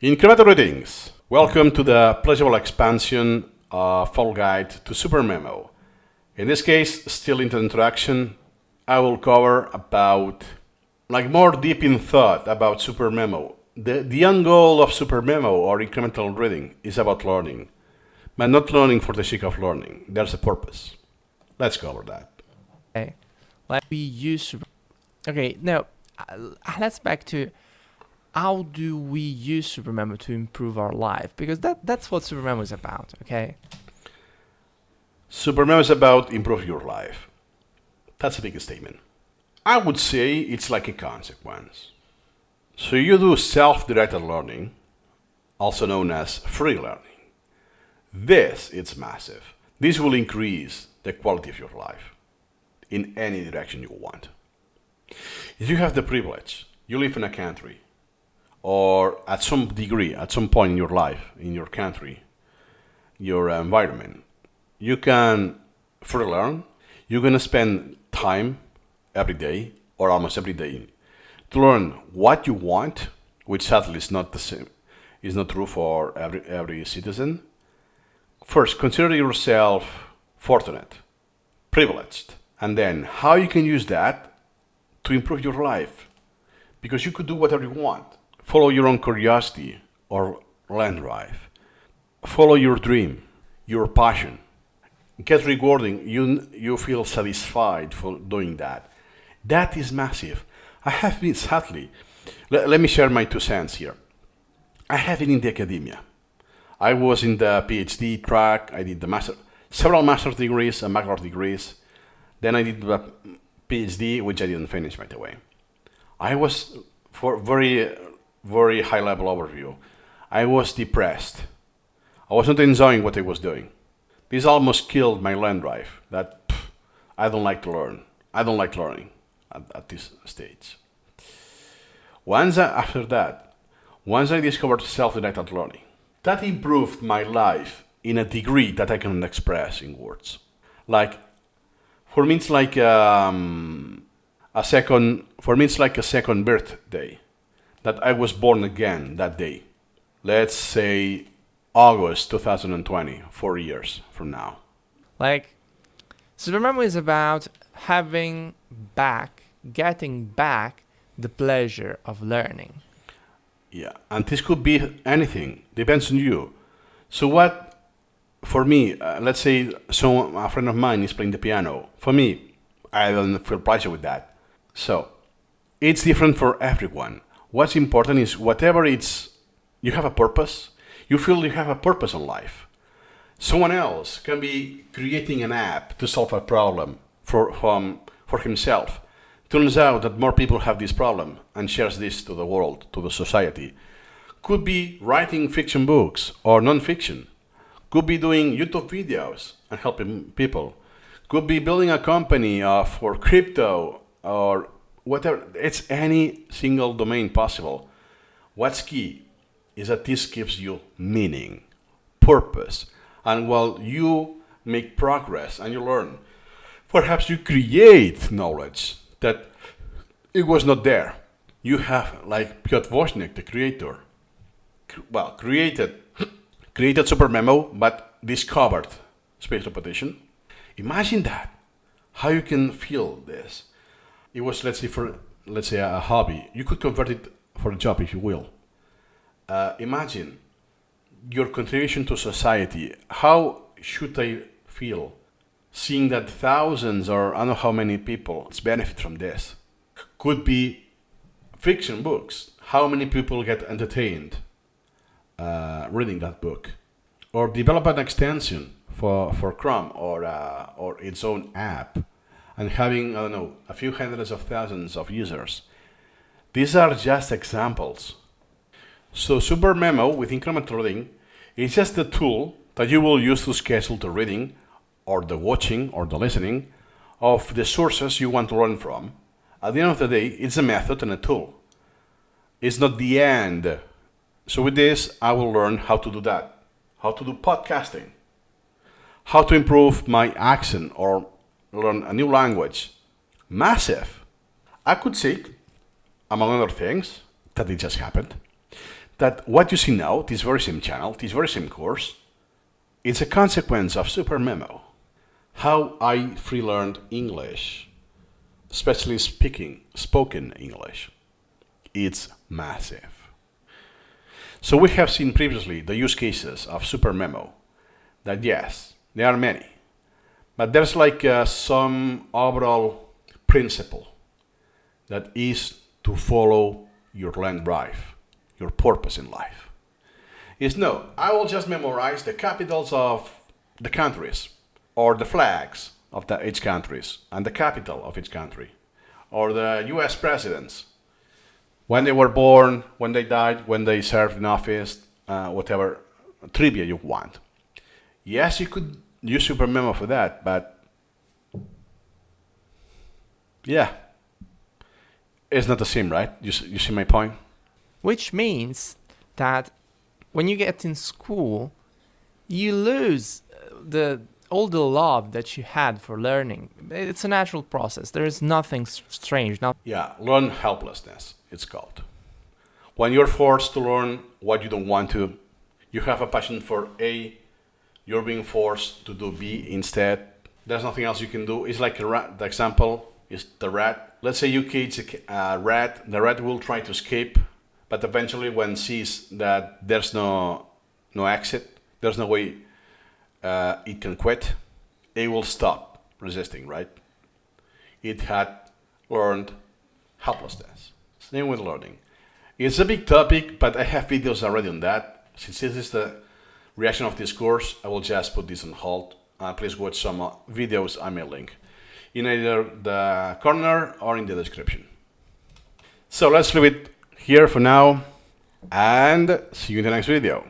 Incremental readings. Welcome to the Pleasurable expansion Fowl guide to Supermemo. In this case, still in the introduction, I will cover about more deep in thought about Supermemo. The end goal of Supermemo or incremental reading is about learning, but not learning for the sake of learning. There's a purpose. Let's cover that. Okay, like we use. Okay, now let's back to how do we use Supermemo to improve our life, because that's what Supermemo is about. Okay. Supermemo is about improve your life. That's a big statement. I would say it's like a consequence. So you do self-directed learning, also known as free learning. This is massive. This will increase the quality of your life in any direction you want. If you have the privilege, you live in a country, or at some degree, at some point in your life, in your country, your environment, you can free learn. You're going to spend time every day, or almost every day, to learn what you want, which sadly is not the same, is not true for every citizen. First, consider yourself fortunate, privileged, and then how you can use that to improve your life, because you could do whatever you want. Follow your own curiosity or land drive. Follow your dream, your passion. Get rewarding. You feel satisfied for doing that. That is massive. I have been, sadly, let me share my 2 cents here. I have been in the academia. I was in the PhD track. I did several master's degrees and bachelor's degrees. Then I did the PhD, which I didn't finish, by the way. I was, for very high level overview, I was depressed. I was not enjoying what I was doing. This almost killed my land drive. I don't like to learn. I don't like learning at this stage. Once I discovered self-directed learning, that improved my life in a degree that I cannot express in words. For me, it's like a second birthday, that I was born again that day. Let's say August 2020, 4 years from now. Supermemo is about getting back the pleasure of learning. Yeah, and this could be anything. Depends on you. So what, for me, let's say a friend of mine is playing the piano. For me, I don't feel pleasure with that. So it's different for everyone. What's important is you have a purpose. You feel you have a purpose in life. Someone else can be creating an app to solve a problem for himself. Turns out that more people have this problem and shares this to the world, to the society. Could be writing fiction books or non-fiction. Could be doing YouTube videos and helping people. Could be building a company for crypto or whatever. It's any single domain possible. What's key is that this gives you meaning, purpose, and while you make progress and you learn, perhaps you create knowledge that it was not there. You have, like Piotr Wozniak, the creator, created Supermemo, but discovered space repetition. Imagine that, how you can feel this. It was, let's say a hobby. You could convert it for a job, if you will. Imagine your contribution to society. How should I feel seeing that thousands or I don't know how many people benefit from this? Could be fiction books. How many people get entertained reading that book? Or develop an extension for Chrome or its own app and having, a few hundreds of thousands of users. These are just examples. So Supermemo with incremental reading is just the tool that you will use to schedule the reading or the watching or the listening of the sources you want to learn from. At the end of the day, it's a method and a tool. It's not the end. So with this, I will learn how to do that, how to do podcasting, how to improve my accent or learn a new language. Massive. I could say, among other things, that it just happened, that what you see now, this very same channel, this very same course, it's a consequence of Supermemo. How I free learned English, especially spoken English. It's massive. So we have seen previously the use cases of Supermemo, that yes, there are many, but there's like some overall principle that is to follow your long drive, your purpose in life. Is no, I will just memorize the capitals of the countries, or the flags of each countries, and the capital of each country, or the US presidents, when they were born, when they died, when they served in office, whatever trivia you want. Yes, you could use Supermemo for that, but yeah, it's not the same, right? You see my point? Which means that when you get in school, you lose all the love that you had for learning. It's a natural process. There is nothing strange. Yeah, learn helplessness, it's called. When you're forced to learn what you don't want to, you have a passion for A, you're being forced to do B instead. There's nothing else you can do. It's like a rat. The example is the rat. Let's say you cage a rat. The rat will try to escape, but eventually when sees that there's no exit, there's no way it can quit, it will stop resisting, right? It had learned helplessness. Same with learning. It's a big topic, but I have videos already on that. Since this is the reaction of this course, I will just put this on hold. Please watch some videos I may link in either the corner or in the description. So let's leave it here for now, and see you in the next video.